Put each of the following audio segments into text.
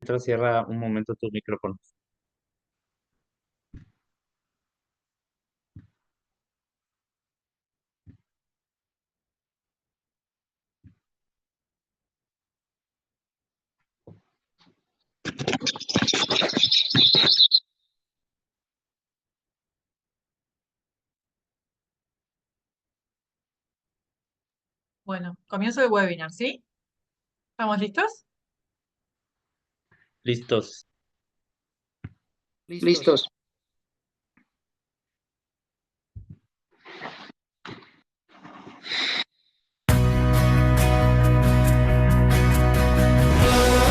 Mientras cierra un momento tu micrófono. Bueno, comienzo el webinar, ¿sí? ¿Estamos listos? Listos. Listos.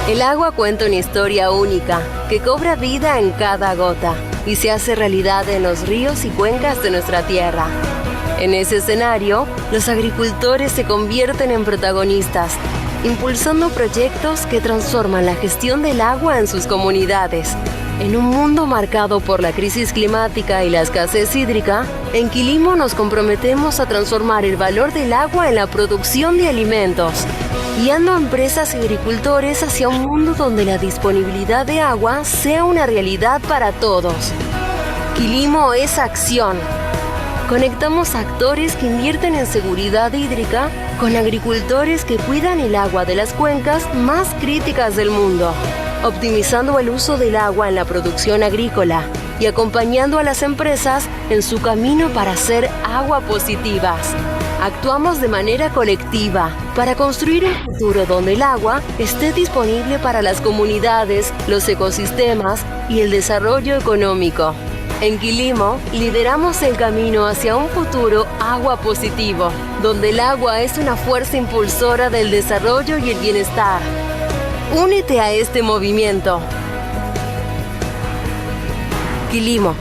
El agua cuenta una historia única que cobra vida en cada gota y se hace realidad en los ríos y cuencas de nuestra tierra. En ese escenario, los agricultores se convierten en protagonistas, impulsando proyectos que transforman la gestión del agua en sus comunidades. En un mundo marcado por la crisis climática y la escasez hídrica, en Quilimo nos comprometemos a transformar el valor del agua en la producción de alimentos, guiando a empresas y agricultores hacia un mundo donde la disponibilidad de agua sea una realidad para todos. Quilimo es acción. Conectamos actores que invierten en seguridad hídrica con agricultores que cuidan el agua de las cuencas más críticas del mundo, optimizando el uso del agua en la producción agrícola y acompañando a las empresas en su camino para ser agua positivas. Actuamos de manera colectiva para construir un futuro donde el agua esté disponible para las comunidades, los ecosistemas y el desarrollo económico. En Quilimo, lideramos el camino hacia un futuro agua positivo, donde el agua es una fuerza impulsora del desarrollo y el bienestar. Únete a este movimiento. Quilimo.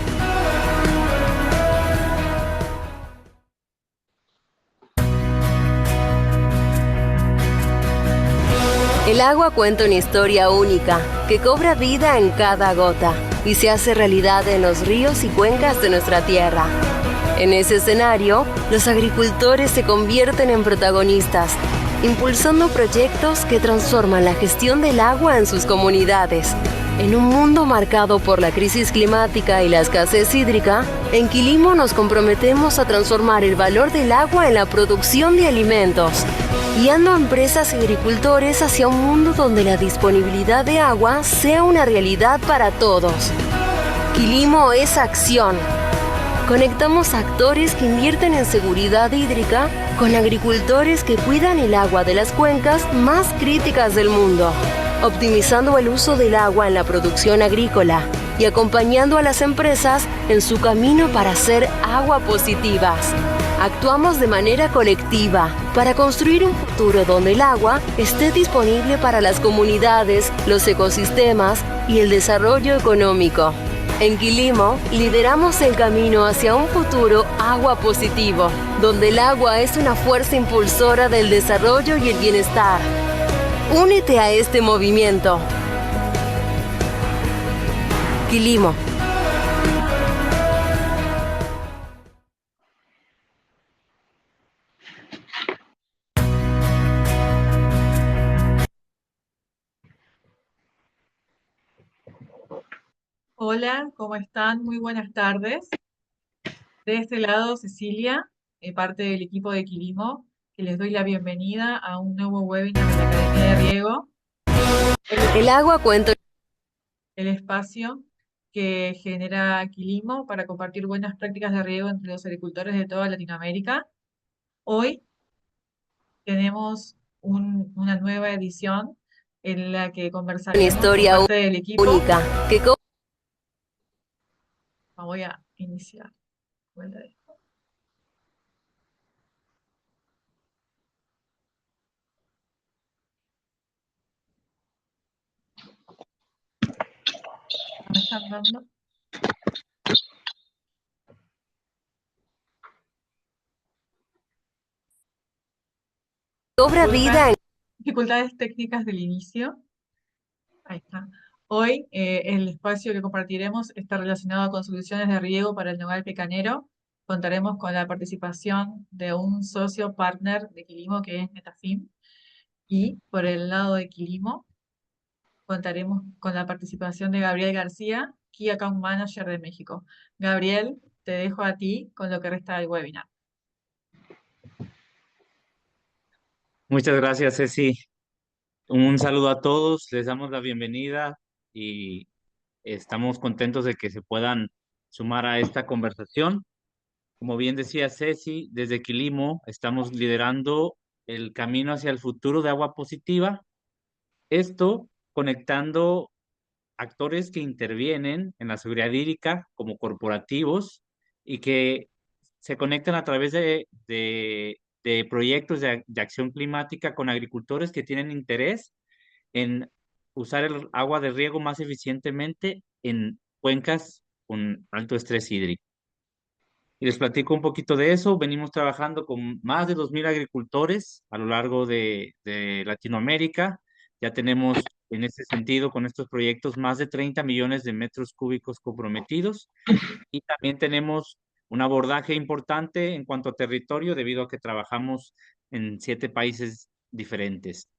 El agua cuenta una historia única que cobra vida en cada gota y se hace realidad en los ríos y cuencas de nuestra tierra. En ese escenario, los agricultores se convierten en protagonistas, impulsando proyectos que transforman la gestión del agua en sus comunidades. En un mundo marcado por la crisis climática y la escasez hídrica, en Quilimo nos comprometemos a transformar el valor del agua en la producción de alimentos, guiando a empresas y agricultores hacia un mundo donde la disponibilidad de agua sea una realidad para todos. Quilimo es acción. Conectamos actores que invierten en seguridad hídrica con agricultores que cuidan el agua de las cuencas más críticas del mundo, optimizando el uso del agua en la producción agrícola y acompañando a las empresas en su camino para ser agua positivas. Actuamos de manera colectiva para construir un futuro donde el agua esté disponible para las comunidades, los ecosistemas y el desarrollo económico. En Quilimo, lideramos el camino hacia un futuro agua positivo, donde el agua es una fuerza impulsora del desarrollo y el bienestar. Únete a este movimiento. Quilimo. Hola, ¿cómo están? Muy buenas tardes. De este lado, Cecilia, parte del equipo de Quilimo, que les doy la bienvenida a un nuevo webinar de la Academia de Riego, El agua cuenta. el espacio que genera Quilimo para compartir buenas prácticas de riego entre los agricultores de toda Latinoamérica. Hoy tenemos una nueva edición en la que Una conversaremos con historia parte del equipo. única que Voy a iniciar. Vuelta de- ¿No me están dando? cobra vida en. Dificultades técnicas del inicio. Ahí está. Hoy el espacio que compartiremos está relacionado con soluciones de riego para el nogal pecanero. Contaremos con la participación de un socio partner de Quilimo que es Netafim. Y por el lado de Quilimo contaremos con la participación de Gabriel García, Key Account Manager de México. Gabriel, te dejo a ti con lo que resta del webinar. Muchas gracias, Ceci. Un saludo a todos, les damos la bienvenida y estamos contentos de que se puedan sumar a esta conversación. Como bien decía Ceci, desde Quilimo estamos liderando el camino hacia el futuro de agua positiva. Esto conectando actores que intervienen en la seguridad hídrica como corporativos y que se conectan a través de proyectos de acción climática con agricultores que tienen interés en usar el agua de riego más eficientemente en cuencas con alto estrés hídrico. Y les platico un poquito de eso. Venimos trabajando con más de 2,000 agricultores a lo largo de Latinoamérica. Ya tenemos en este sentido, con estos proyectos, más de 30 millones de metros cúbicos comprometidos. Y también tenemos un abordaje importante en cuanto a territorio, debido a que trabajamos en 7 países diferentes.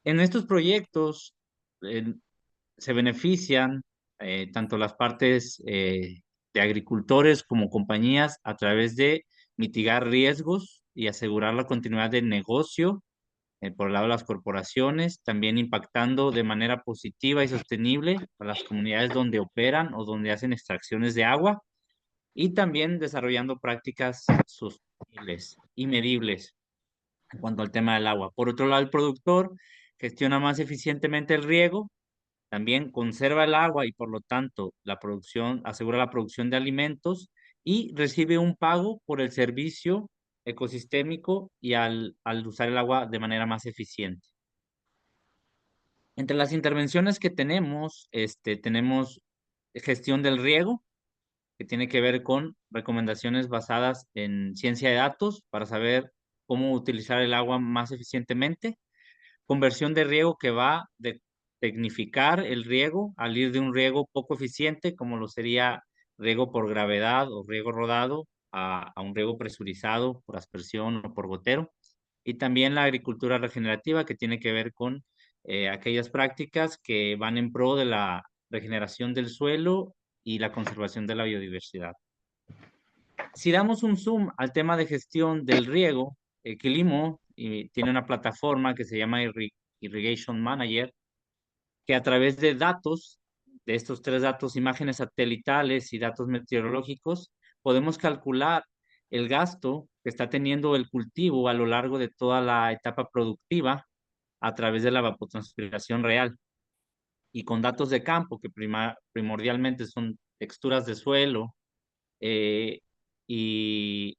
En estos proyectos eh, se benefician tanto las partes de agricultores como compañías a través de mitigar riesgos y asegurar la continuidad del negocio por el lado de las corporaciones, también impactando de manera positiva y sostenible a las comunidades donde operan o donde hacen extracciones de agua, y también desarrollando prácticas sostenibles y medibles en cuanto al tema del agua. Por otro lado, el productor gestiona más eficientemente el riego, también conserva el agua y por lo tanto la producción, asegura la producción de alimentos y recibe un pago por el servicio ecosistémico y al usar el agua de manera más eficiente. Entre las intervenciones que tenemos, tenemos gestión del riego, que tiene que ver con recomendaciones basadas en ciencia de datos para saber cómo utilizar el agua más eficientemente. Conversión de riego, que va de tecnificar el riego al ir de un riego poco eficiente, como lo sería riego por gravedad o riego rodado, a un riego presurizado por aspersión o por gotero. Y también la agricultura regenerativa, que tiene que ver con aquellas prácticas que van en pro de la regeneración del suelo y la conservación de la biodiversidad. Si damos un zoom al tema de gestión del riego, Quilimo tiene una plataforma que se llama Irrigation Manager, que a través de datos, de estos 3 datos, imágenes satelitales y datos meteorológicos, podemos calcular el gasto que está teniendo el cultivo a lo largo de toda la etapa productiva a través de la evapotranspiración real. Y con datos de campo, que primordialmente son texturas de suelo, eh, y,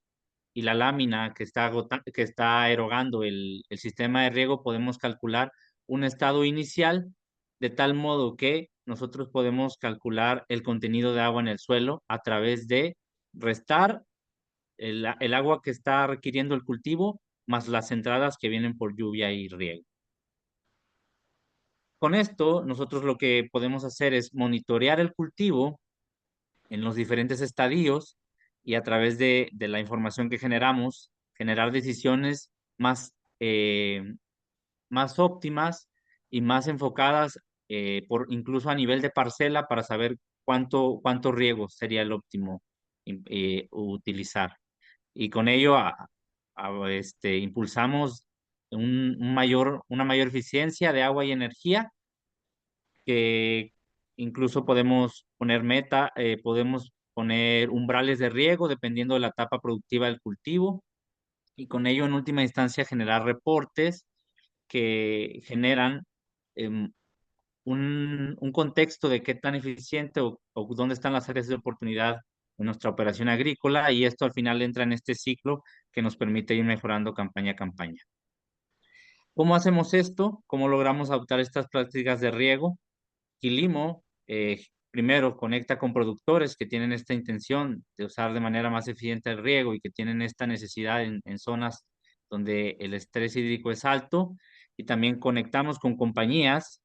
y la lámina que está erogando el sistema de riego, podemos calcular un estado inicial, de tal modo que nosotros podemos calcular el contenido de agua en el suelo a través de restar el agua que está requiriendo el cultivo más las entradas que vienen por lluvia y riego. Con esto, nosotros lo que podemos hacer es monitorear el cultivo en los diferentes estadios y a través de la información que generamos, generar decisiones más, más óptimas y más enfocadas, incluso a nivel de parcela, para saber cuánto riego sería el óptimo utilizar. Y con ello impulsamos una mayor eficiencia de agua y energía, que incluso podemos poner umbrales de riego dependiendo de la etapa productiva del cultivo, y con ello en última instancia generar reportes que generan em, un contexto de qué tan eficiente o dónde están las áreas de oportunidad en nuestra operación agrícola, y esto al final entra en este ciclo que nos permite ir mejorando campaña a campaña. ¿Cómo hacemos esto? ¿Cómo logramos adoptar estas prácticas de riego? Quilimo, primero, conecta con productores que tienen esta intención de usar de manera más eficiente el riego y que tienen esta necesidad en zonas donde el estrés hídrico es alto, y también conectamos con compañías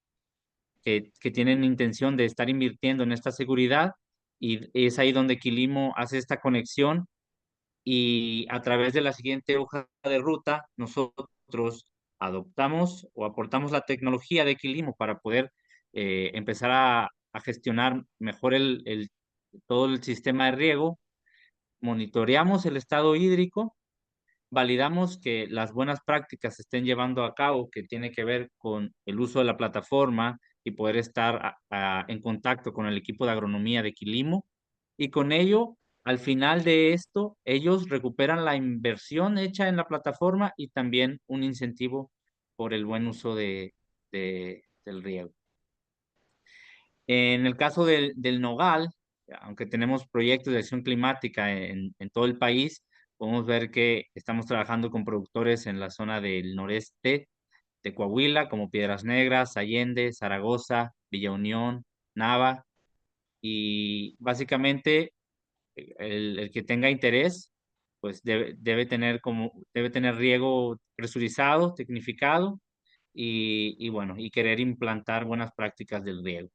que tienen intención de estar invirtiendo en esta seguridad, y es ahí donde Quilimo hace esta conexión, y a través de la siguiente hoja de ruta nosotros adoptamos o aportamos la tecnología de Quilimo para poder empezar a gestionar mejor todo el sistema de riego, monitoreamos el estado hídrico, validamos que las buenas prácticas se estén llevando a cabo, que tiene que ver con el uso de la plataforma y poder estar en contacto con el equipo de agronomía de Quilimo. Y con ello, al final de esto, ellos recuperan la inversión hecha en la plataforma y también un incentivo por el buen uso del riego. En el caso del nogal, aunque tenemos proyectos de acción climática en todo el país, podemos ver que estamos trabajando con productores en la zona del noreste de Coahuila, como Piedras Negras, Allende, Zaragoza, Villa Unión, Nava, y básicamente el que tenga interés, pues debe tener riego presurizado, tecnificado, y bueno, y querer implantar buenas prácticas del riego.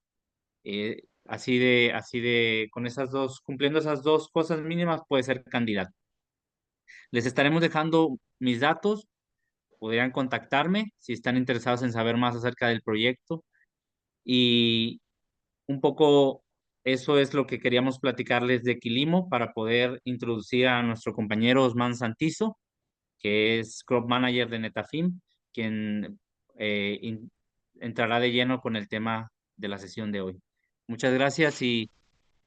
Con cumpliendo esas dos cosas mínimas, puede ser candidato. Les estaremos dejando mis datos, podrían contactarme si están interesados en saber más acerca del proyecto. Y un poco eso es lo que queríamos platicarles de Quilimo para poder introducir a nuestro compañero Osman Santizo, que es Crop Manager de Netafim, quien entrará de lleno con el tema de la sesión de hoy. Muchas gracias, y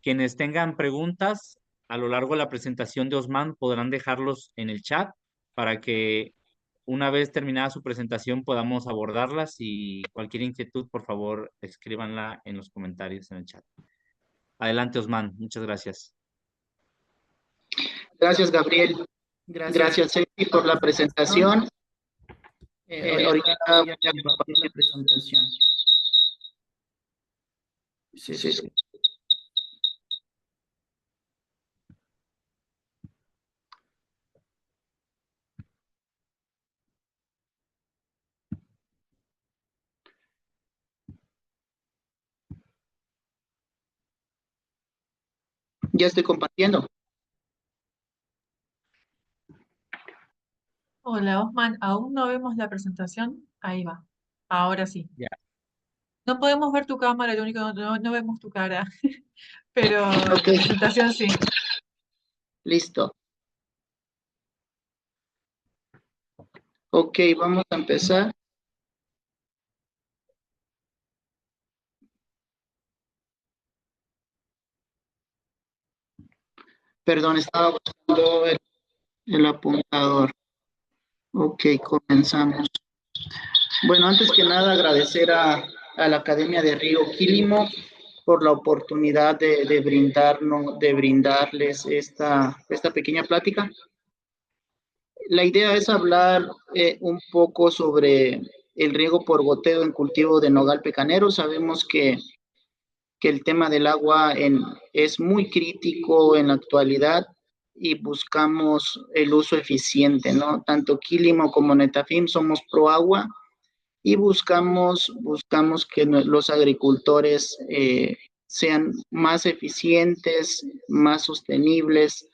quienes tengan preguntas a lo largo de la presentación de Osman podrán dejarlos en el chat para que una vez terminada su presentación podamos abordarlas, y cualquier inquietud, por favor, escríbanla en los comentarios en el chat. Adelante, Osman. Muchas gracias. Gracias, Gabriel. Gracias, Ceci, por la presentación. Ahorita voy a compartir la presentación. Sí. Ya estoy compartiendo. Hola, Osman, ¿aún no vemos la presentación? Ahí va. Ahora sí. Ya. No podemos ver tu cámara, lo único no vemos tu cara, pero la Ok. presentación sí. Listo. Ok, vamos a empezar. Perdón, estaba buscando el apuntador. Ok, comenzamos. Bueno, antes que nada, agradecer a la Academia de Río Quilimo por la oportunidad de brindarles esta pequeña plática. La idea es hablar un poco sobre el riego por goteo en cultivo de nogal pecanero. Sabemos que el tema del agua es muy crítico en la actualidad y buscamos el uso eficiente, ¿no? Tanto Quilimo como Netafim somos pro agua y buscamos que los agricultores sean más eficientes, más sostenibles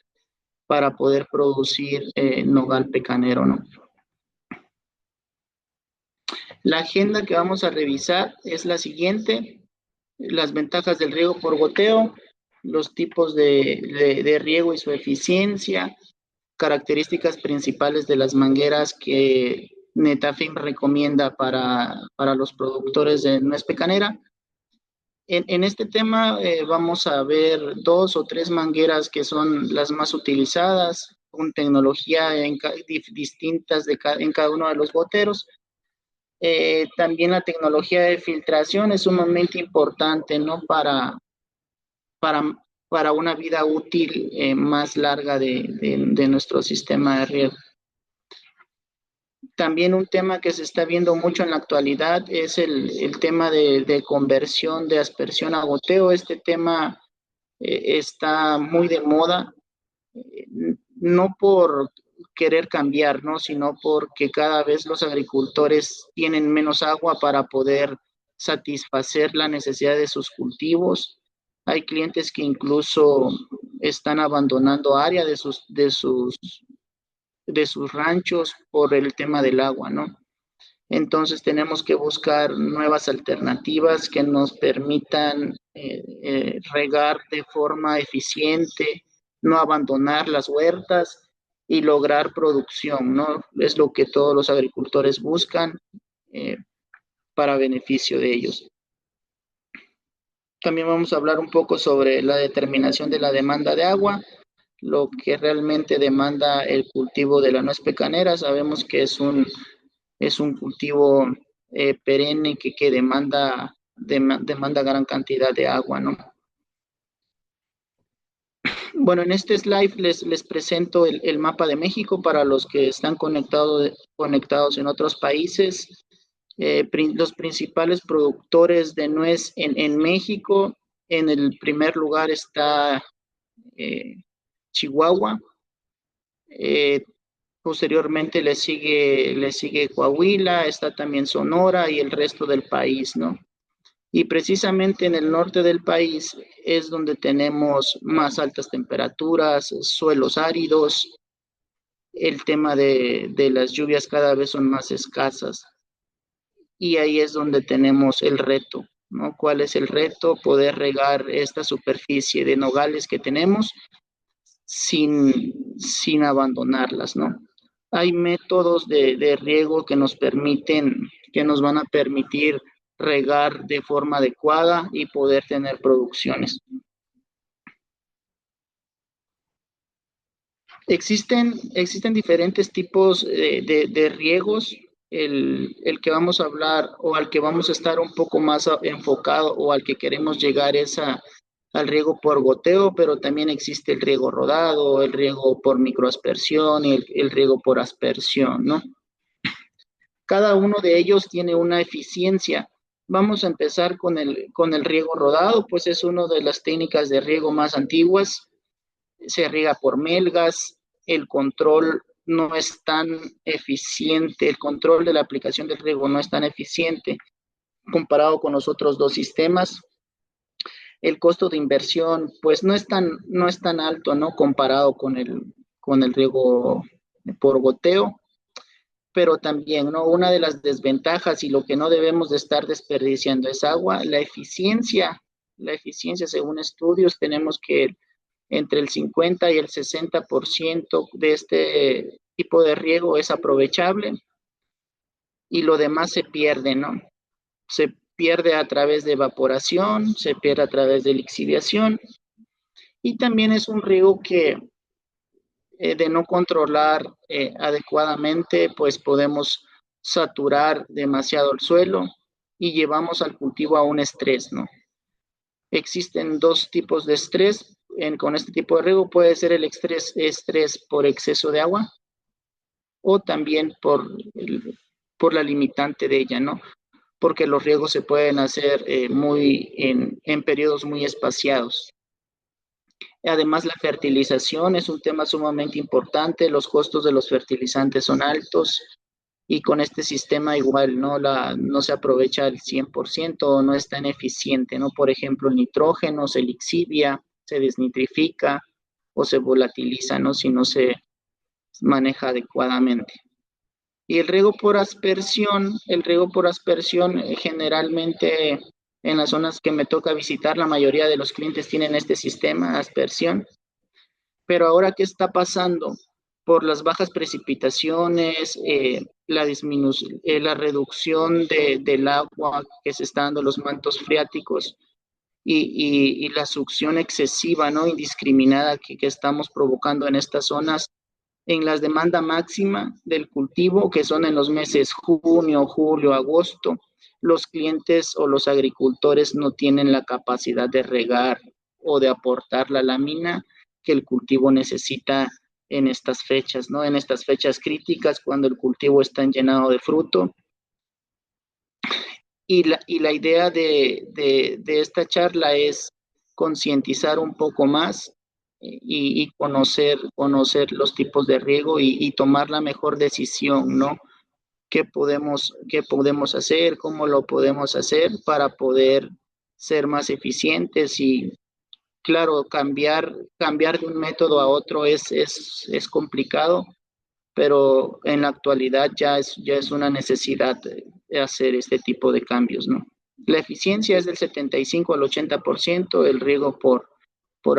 para poder producir nogal pecanero, ¿no? La agenda que vamos a revisar es la siguiente: las ventajas del riego por goteo, los tipos de riego y su eficiencia, características principales de las mangueras que Netafim recomienda para los productores de nuez pecanera. En este tema vamos a ver 2 o 3 mangueras que son las más utilizadas, con tecnología distintas en cada uno de los goteros. También la tecnología de filtración es sumamente importante, ¿no? Para una vida útil más larga de nuestro sistema de riego. También un tema que se está viendo mucho en la actualidad es el tema de conversión de aspersión a goteo. Este tema está muy de moda, no por querer cambiar, ¿no? Sino porque cada vez los agricultores tienen menos agua para poder satisfacer la necesidad de sus cultivos. Hay clientes que incluso están abandonando área de sus ranchos por el tema del agua, ¿no? Entonces tenemos que buscar nuevas alternativas que nos permitan regar de forma eficiente, no abandonar las huertas y lograr producción, ¿no? Es lo que todos los agricultores buscan eh, para beneficio de ellos. También vamos a hablar un poco sobre la determinación de la demanda de agua, lo que realmente demanda el cultivo de la nuez pecanera. Sabemos que es un cultivo perenne que demanda gran cantidad de agua, ¿no? Bueno, en este slide les presento el mapa de México para los que están conectados en otros países. Los principales productores de nuez en México, en el primer lugar está Chihuahua, posteriormente le sigue Coahuila, está también Sonora y el resto del país, ¿no? Y precisamente en el norte del país es donde tenemos más altas temperaturas, suelos áridos, el tema de las lluvias cada vez son más escasas. Y ahí es donde tenemos el reto, ¿no? ¿Cuál es el reto? Poder regar esta superficie de nogales que tenemos sin abandonarlas, ¿no? Hay métodos de riego que nos van a permitir regar de forma adecuada y poder tener producciones. Existen diferentes tipos de riegos. El que vamos a hablar o al que vamos a estar un poco más enfocado o al que queremos llegar es al riego por goteo, pero también existe el riego rodado, el riego por microaspersión y el riego por aspersión, ¿no? Cada uno de ellos tiene una eficiencia. Vamos a empezar con el riego rodado, pues es una de las técnicas de riego más antiguas. Se riega por melgas, el control no es tan eficiente, el control de la aplicación del riego no es tan eficiente comparado con los otros dos sistemas. El costo de inversión, pues no es tan alto, ¿no? Comparado con el riego por goteo, pero también, ¿no? Una de las desventajas y lo que no debemos de estar desperdiciando es agua. La eficiencia, según estudios, tenemos que entre el 50 y el 60% de este tipo de riego es aprovechable y lo demás se pierde, ¿no? Se pierde a través de evaporación, se pierde a través de lixiviación y también es un riego que de no controlar adecuadamente, pues podemos saturar demasiado el suelo y llevamos al cultivo a un estrés, ¿no? Existen dos tipos de estrés con este tipo de riego. Puede ser el estrés por exceso de agua o también por la limitante de ella, ¿no? Porque los riegos se pueden hacer en periodos muy espaciados. Además, la fertilización es un tema sumamente importante. Los costos de los fertilizantes son altos y con este sistema igual no se aprovecha al 100% o no es tan eficiente, ¿no? Por ejemplo, el nitrógeno se lixivia, se desnitrifica o se volatiliza, ¿no? Si no se maneja adecuadamente. Y el riego por aspersión generalmente en las zonas que me toca visitar, la mayoría de los clientes tienen este sistema de aspersión. Pero ahora, ¿qué está pasando? Por las bajas precipitaciones, la reducción del agua que se está dando en los mantos freáticos y la succión excesiva, ¿no? Indiscriminada que estamos provocando en estas zonas, en la demanda máxima del cultivo, que son en los meses junio, julio, agosto, los clientes o los agricultores no tienen la capacidad de regar o de aportar la lámina que el cultivo necesita en estas fechas, ¿no? En estas fechas críticas, cuando el cultivo está llenado de fruto. Y la idea de esta charla es concientizar un poco más y conocer los tipos de riego y tomar la mejor decisión, ¿no? ¿Qué podemos hacer? ¿Cómo lo podemos hacer para poder ser más eficientes? Y claro, cambiar de un método a otro es complicado, pero en la actualidad ya es una necesidad de hacer este tipo de cambios, ¿no? La eficiencia es del 75 al 80%, el riego por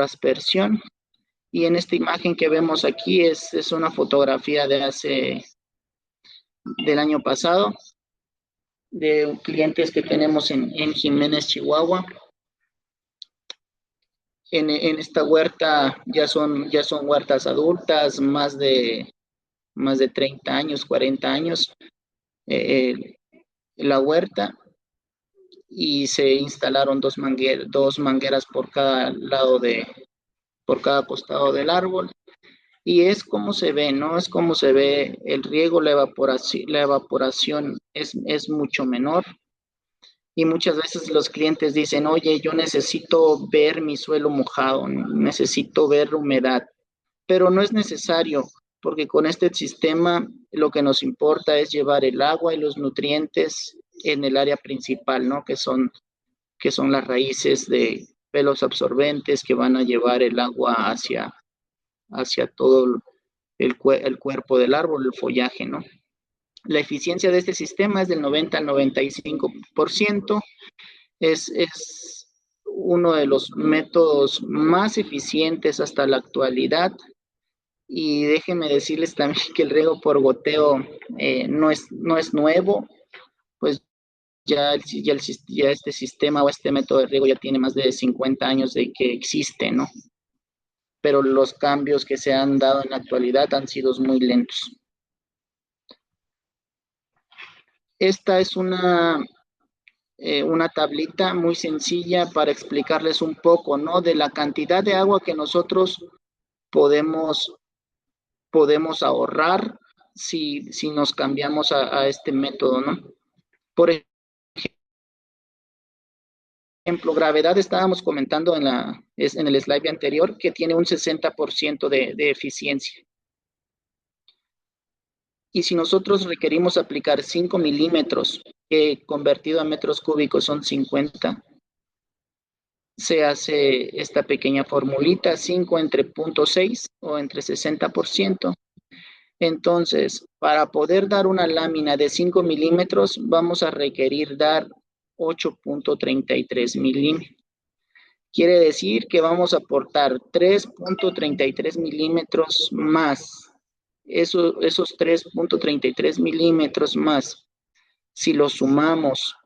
aspersión. Y en esta imagen que vemos aquí es una fotografía del año pasado, de clientes que tenemos en Jiménez, Chihuahua. En esta huerta ya son huertas adultas, más de 30 años, 40 años, la huerta, y se instalaron dos mangueras por cada por cada costado del árbol. Y es como se ve, ¿no? Es como se ve el riego, la evaporación es mucho menor. Y muchas veces los clientes dicen, oye, yo necesito ver mi suelo mojado, necesito ver humedad, pero no es necesario, porque con este sistema lo que nos importa es llevar el agua y los nutrientes en el área principal, ¿no? Que son las raíces de pelos absorbentes que van a llevar el agua hacia todo el cuerpo del árbol, el follaje, ¿no? La eficiencia de este sistema es del 90 al 95%. Es uno de los métodos más eficientes hasta la actualidad. Y déjenme decirles también que el riego por goteo no es nuevo, pues ya este sistema o este método de riego ya tiene más de 50 años de que existe, ¿no? Pero los cambios que se han dado en la actualidad han sido muy lentos. Esta es una tablita muy sencilla para explicarles un poco, ¿no? De la cantidad de agua que nosotros podemos ahorrar si nos cambiamos a este método, ¿no? Por ejemplo, gravedad, estábamos comentando en el slide anterior que tiene un 60% de eficiencia. Y si nosotros requerimos aplicar 5 milímetros, que convertido a metros cúbicos son 50, se hace esta pequeña formulita, 5 entre 0.6 o entre 60%. Entonces, para poder dar una lámina de 5 milímetros, vamos a requerir dar 8.33 milímetros. Quiere decir que vamos a aportar 3.33 milímetros más. Esos 3.33 milímetros más, si lo sumamos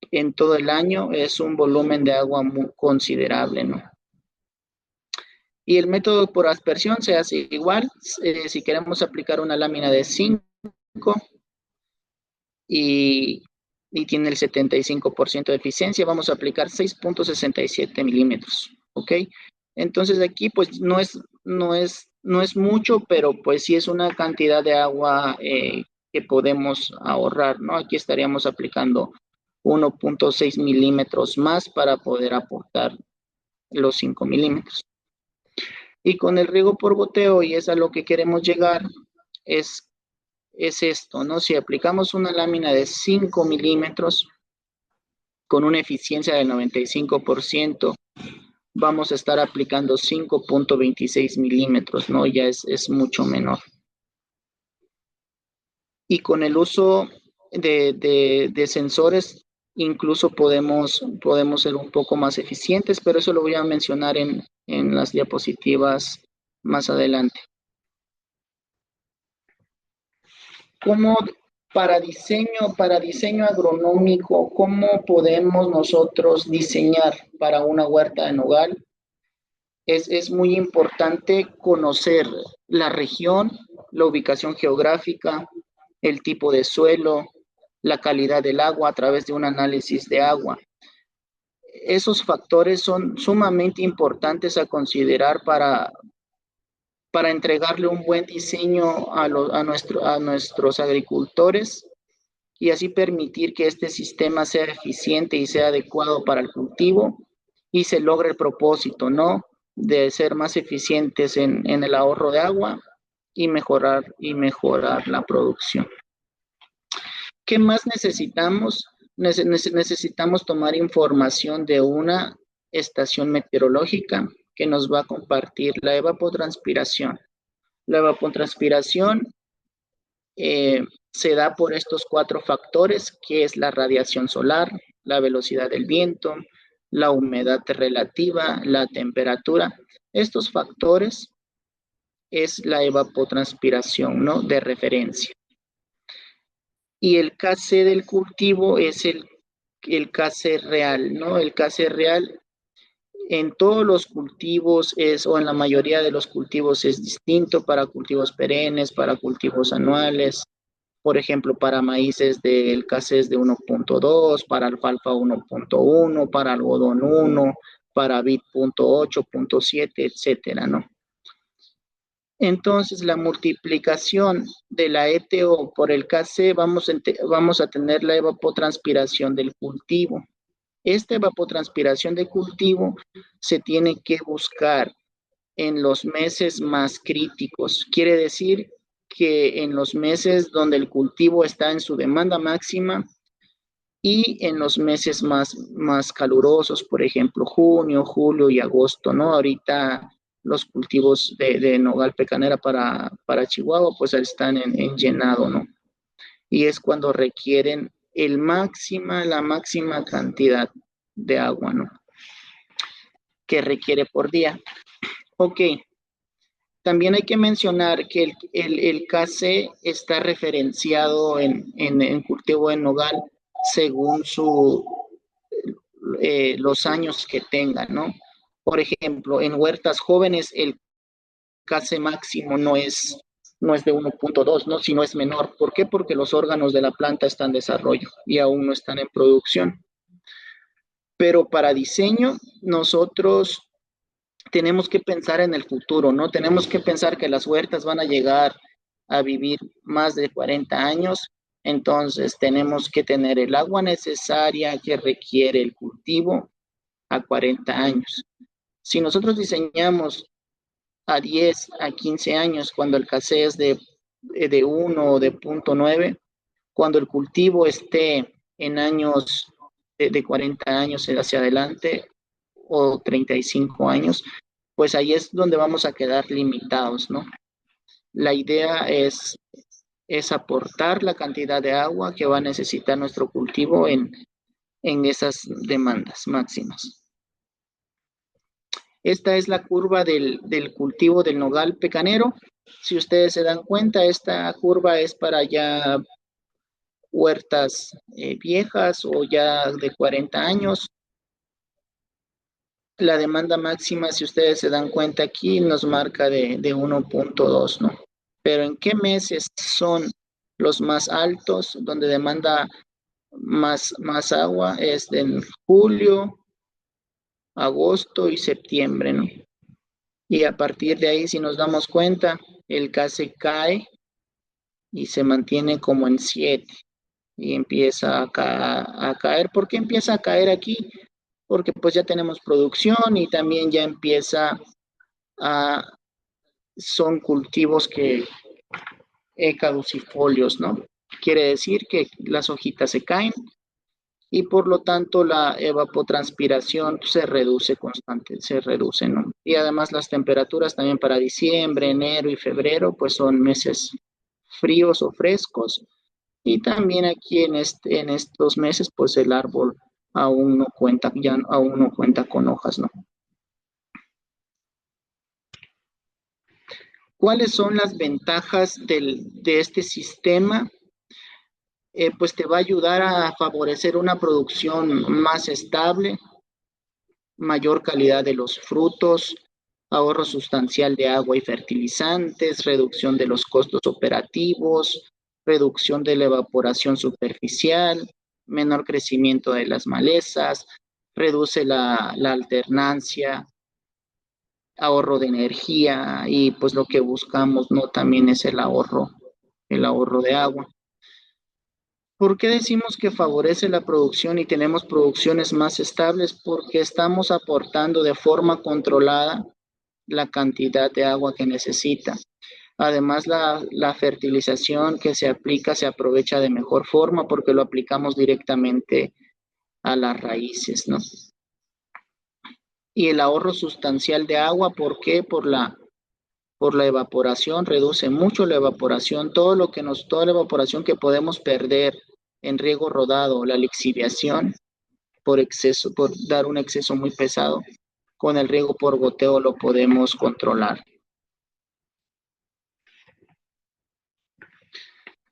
en todo el año, es un volumen de agua muy considerable, ¿no? Y el método por aspersión se hace igual. Si queremos aplicar una lámina de 5 y tiene el 75% de eficiencia, vamos a aplicar 6.67 milímetros, ¿ok? Entonces aquí pues no es mucho, pero pues sí es una cantidad de agua que podemos ahorrar, ¿no? Aquí estaríamos aplicando 1.6 milímetros más para poder aportar los 5 milímetros. Y con el riego por goteo, y es a lo que queremos llegar, es esto, ¿no? Si aplicamos una lámina de 5 milímetros con una eficiencia del 95%, vamos a estar aplicando 5.26 milímetros, ¿no? Ya es mucho menor. Y con el uso de sensores, incluso podemos ser un poco más eficientes, pero eso lo voy a mencionar en las diapositivas más adelante. ¿Cómo para diseño agronómico, cómo podemos nosotros diseñar para una huerta de nogal? Es muy importante conocer la región, la ubicación geográfica, el tipo de suelo, la calidad del agua a través de un análisis de agua. Esos factores son sumamente importantes a considerar para entregarle un buen diseño a nuestros agricultores y así permitir que este sistema sea eficiente y sea adecuado para el cultivo y se logre el propósito, ¿no? De ser más eficientes en el ahorro de agua y mejorar la producción. ¿Qué más necesitamos? Necesitamos tomar información de una estación meteorológica que nos va a compartir la evapotranspiración. La evapotranspiración se da por estos 4 factores, que es la radiación solar, la velocidad del viento, la humedad relativa, la temperatura. Estos factores es la evapotranspiración, ¿no?, de referencia. Y el Kc del cultivo es el Kc real, ¿no? El Kc real en todos los cultivos o en la mayoría de los cultivos es distinto, para cultivos perennes, para cultivos anuales. Por ejemplo, para maíces el Kc es de 1.2, para alfalfa 1.1, para algodón 1, para vid 0.8, 0.7, etcétera, ¿no? Entonces, la multiplicación de la ETO por el Kc, vamos a tener la evapotranspiración del cultivo. Esta evapotranspiración de cultivo se tiene que buscar en los meses más críticos. Quiere decir que en los meses donde el cultivo está en su demanda máxima y en los meses más calurosos, por ejemplo, junio, julio y agosto, ¿no? Ahorita los cultivos de nogal pecanera para Chihuahua, pues están en llenado, ¿no? Y es cuando requieren la máxima cantidad de agua, ¿no?, que requiere por día. Ok. También hay que mencionar que el Kc está referenciado en cultivo de nogal según los años que tenga, ¿no? Por ejemplo, en huertas jóvenes el Kc máximo no es de 1.2, ¿no?, sino es menor. ¿Por qué? Porque los órganos de la planta están en desarrollo y aún no están en producción. Pero para diseño, nosotros tenemos que pensar en el futuro, ¿no? Tenemos que pensar que las huertas van a llegar a vivir más de 40 años, entonces tenemos que tener el agua necesaria que requiere el cultivo a 40 años. Si nosotros diseñamos a 10, a 15 años, cuando el Kc es de 1 o de 0.9, cuando el cultivo esté en años de 40 años hacia adelante o 35 años, pues ahí es donde vamos a quedar limitados, ¿no? La idea es aportar la cantidad de agua que va a necesitar nuestro cultivo en esas demandas máximas. Esta es la curva del cultivo del nogal pecanero. Si ustedes se dan cuenta, esta curva es para ya huertas viejas o ya de 40 años. La demanda máxima, si ustedes se dan cuenta aquí, nos marca de 1.2, ¿no? Pero ¿en qué meses son los más altos, donde demanda más agua? Es en julio, agosto y septiembre, ¿no? Y a partir de ahí, si nos damos cuenta, el Kc cae y se mantiene como en 7 y empieza a caer. ¿Por qué empieza a caer aquí? Porque pues ya tenemos producción y también ya empieza son cultivos que caducifolios, ¿no? Quiere decir que las hojitas se caen y por lo tanto la evapotranspiración se reduce ¿no? Y además las temperaturas también para diciembre, enero y febrero, pues son meses fríos o frescos. Y también aquí en estos meses, pues el árbol aún no cuenta con hojas, ¿no? ¿Cuáles son las ventajas de este sistema? Pues te va a ayudar a favorecer una producción más estable, mayor calidad de los frutos, ahorro sustancial de agua y fertilizantes, reducción de los costos operativos, reducción de la evaporación superficial, menor crecimiento de las malezas, reduce la alternancia, ahorro de energía y pues lo que buscamos, ¿no?, también es el ahorro de agua. ¿Por qué decimos que favorece la producción y tenemos producciones más estables? Porque estamos aportando de forma controlada la cantidad de agua que necesita. Además, la fertilización que se aplica se aprovecha de mejor forma porque lo aplicamos directamente a las raíces, ¿no? Y el ahorro sustancial de agua, ¿por qué? Por la por la evaporación, reduce mucho la evaporación, toda la evaporación que podemos perder en riego rodado, la lixiviación por exceso, por dar un exceso muy pesado, con el riego por goteo lo podemos controlar.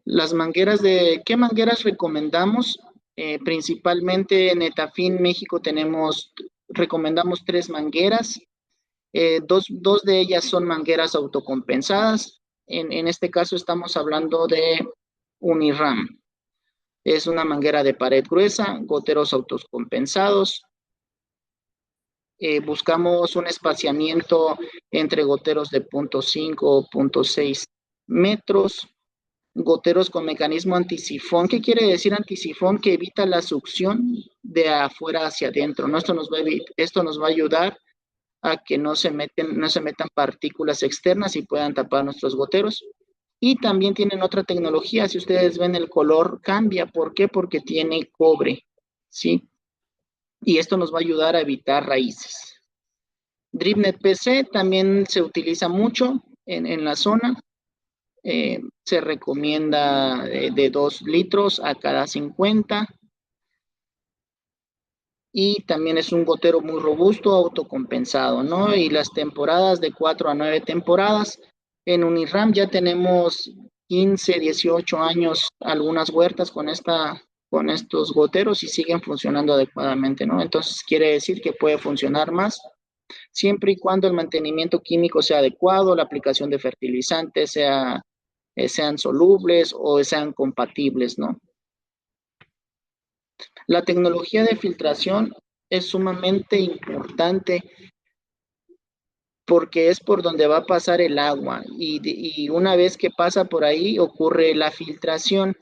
Las mangueras ¿qué mangueras recomendamos? Principalmente en Etafin México recomendamos 3 mangueras. Dos de ellas son mangueras autocompensadas. En este caso estamos hablando de Uniram. Es una manguera de pared gruesa, goteros autocompensados. Buscamos un espaciamiento entre goteros de 0.5 o 0.6 metros. Goteros con mecanismo antisifón. ¿Qué quiere decir antisifón? Que evita la succión de afuera hacia adentro, ¿no? Esto nos va a ayudar a que no se metan partículas externas y puedan tapar nuestros goteros. Y también tienen otra tecnología. Si ustedes ven, el color cambia. ¿Por qué? Porque tiene cobre, ¿sí? Y esto nos va a ayudar a evitar raíces. DripNet PC también se utiliza mucho en la zona. Se recomienda de 2 litros a cada 50. Y también es un gotero muy robusto, autocompensado, ¿no? Y las temporadas de 4 a 9 temporadas. En Uniram ya tenemos 15, 18 años algunas huertas con estos goteros y siguen funcionando adecuadamente, ¿no? Entonces quiere decir que puede funcionar más, siempre y cuando el mantenimiento químico sea adecuado, la aplicación de fertilizantes sean solubles o sean compatibles, ¿no? La tecnología de filtración es sumamente importante porque es por donde va a pasar el agua y una vez que pasa por ahí ocurre la filtración.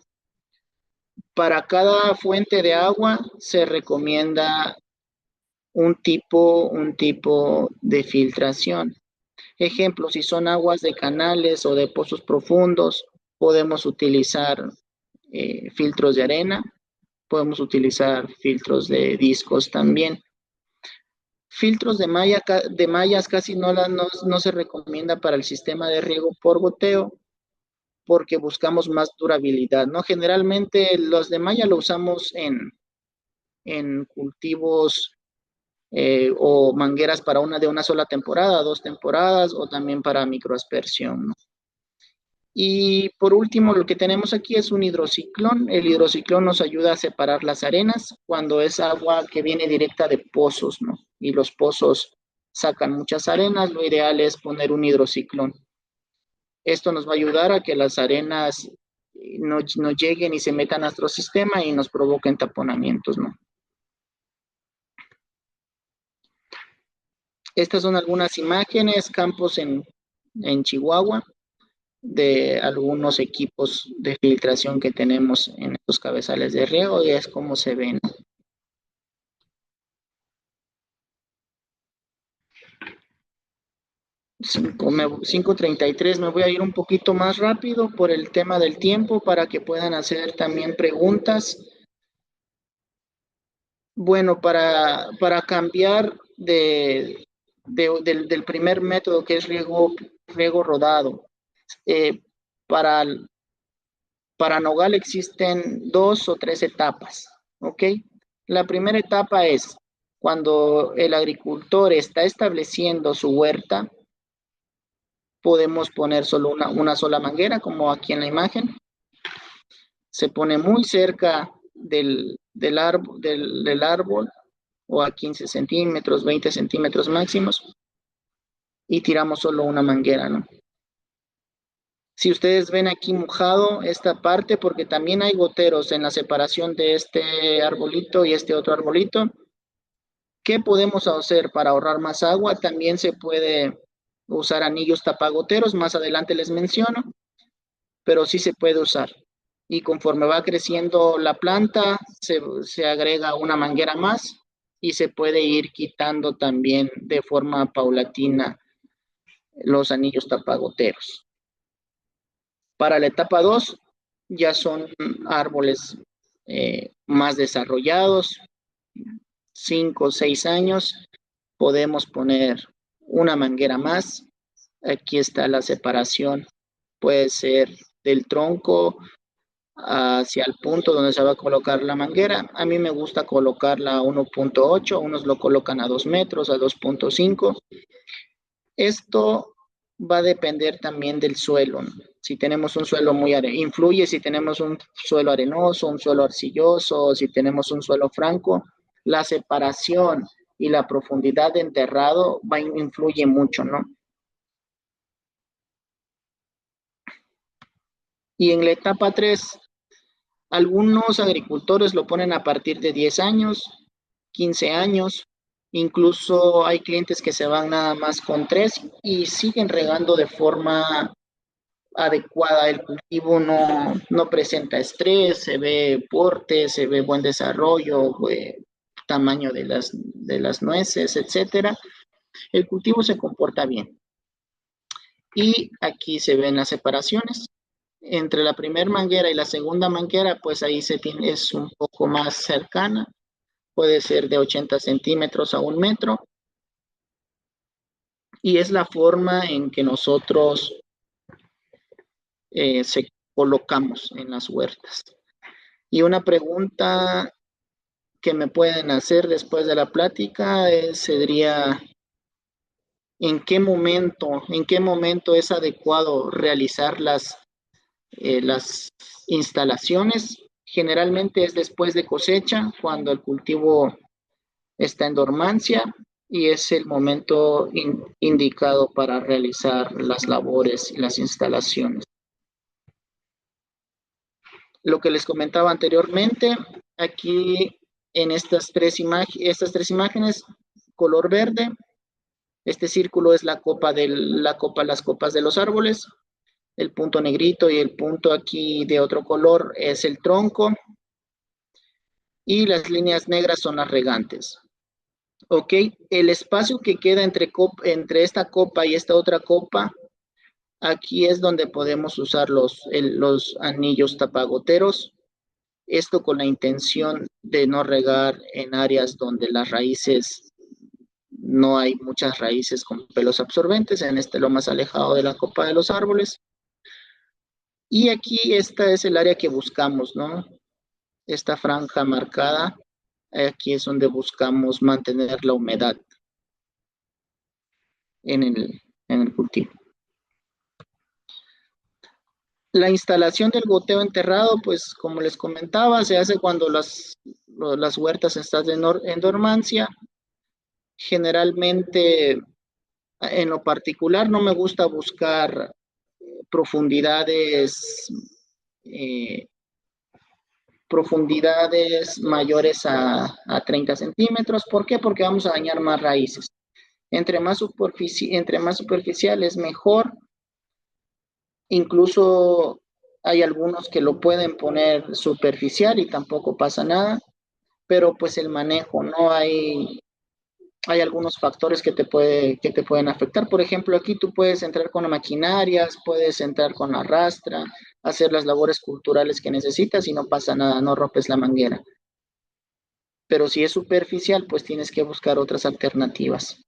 Para cada fuente de agua se recomienda un tipo de filtración. Ejemplo, si son aguas de canales o de pozos profundos, podemos utilizar filtros de arena, podemos utilizar filtros de discos también. Filtros de mallas casi no se recomienda para el sistema de riego por goteo porque buscamos más durabilidad, ¿no? Generalmente los de malla lo usamos en cultivos o mangueras para de una sola temporada, 2 temporadas o también para microaspersión, ¿no? Y por último, lo que tenemos aquí es un hidrociclón. El hidrociclón nos ayuda a separar las arenas cuando es agua que viene directa de pozos, ¿no? Y los pozos sacan muchas arenas, lo ideal es poner un hidrociclón. Esto nos va a ayudar a que las arenas no lleguen y se metan a nuestro sistema y nos provoquen taponamientos, ¿no? Estas son algunas imágenes, campos en Chihuahua, de algunos equipos de filtración que tenemos en estos cabezales de riego y es como se ven. 5:33, me voy a ir un poquito más rápido por el tema del tiempo para que puedan hacer también preguntas. Bueno, para cambiar del primer método que es riego rodado, para nogal existen 2 o 3 etapas, ¿ok? La primera etapa es cuando el agricultor está estableciendo su huerta, podemos poner solo una sola manguera, como aquí en la imagen. Se pone muy cerca del árbol o a 15 centímetros, 20 centímetros máximos y tiramos solo una manguera, ¿no? Si ustedes ven aquí mojado esta parte, porque también hay goteros en la separación de este arbolito y este otro arbolito, ¿qué podemos hacer para ahorrar más agua? También se puede usar anillos tapagoteros, más adelante les menciono, pero sí se puede usar. Y conforme va creciendo la planta, se agrega una manguera más y se puede ir quitando también de forma paulatina los anillos tapagoteros. Para la etapa 2 ya son árboles más desarrollados, 5 o 6 años, podemos poner una manguera más Aquí está la separación. Puede ser del tronco hacia el punto donde se va a colocar la manguera. A mí me gusta colocarla a 1.8, unos lo colocan a 2 metros, a 2.5. Esto va a depender también del suelo, ¿no? Si tenemos un suelo muy influye si tenemos un suelo arenoso, un suelo arcilloso, si tenemos un suelo franco, la separación y la profundidad de enterrado influye mucho, ¿no? Y en la etapa 3, algunos agricultores lo ponen a partir de 10 años, 15 años, incluso hay clientes que se van nada más con 3 y siguen regando de forma adecuada. El cultivo no presenta estrés, se ve porte, se ve buen desarrollo, tamaño de las nueces, etcétera. El cultivo se comporta bien. Y aquí se ven las separaciones. Entre la primera manguera y la segunda manguera, pues ahí es un poco más cercana. Puede ser de 80 centímetros a 1 metro. Y es la forma en que nosotros se colocamos en las huertas. Y una pregunta que me pueden hacer después de la plática sería, en qué momento es adecuado realizar las instalaciones? Generalmente es después de cosecha, cuando el cultivo está en dormancia y es el momento indicado para realizar las labores y las instalaciones. Lo que les comentaba anteriormente, aquí en estas tres imágenes, color verde, este círculo es las copas de los árboles, el punto negrito y el punto aquí de otro color es el tronco, y las líneas negras son las regantes. Ok, el espacio que queda entre esta copa y esta otra copa, aquí es donde podemos usar los anillos tapagoteros. Esto con la intención de no regar en áreas donde las raíces, no hay muchas raíces con pelos absorbentes, en lo más alejado de la copa de los árboles. Y aquí esta es el área que buscamos, ¿no? Esta franja marcada, aquí es donde buscamos mantener la humedad en el cultivo. La instalación del goteo enterrado, pues como les comentaba, se hace cuando las huertas están en dormancia. Generalmente, en lo particular, no me gusta buscar profundidades mayores a 30 centímetros. ¿Por qué? Porque vamos a dañar más raíces. Entre más superficial es mejor. Incluso hay algunos que lo pueden poner superficial y tampoco pasa nada, pero pues el manejo, ¿no? Hay algunos factores que te pueden afectar. Por ejemplo, aquí tú puedes entrar con maquinarias, puedes entrar con la rastra, hacer las labores culturales que necesitas y no pasa nada, no rompes la manguera. Pero si es superficial, pues tienes que buscar otras alternativas.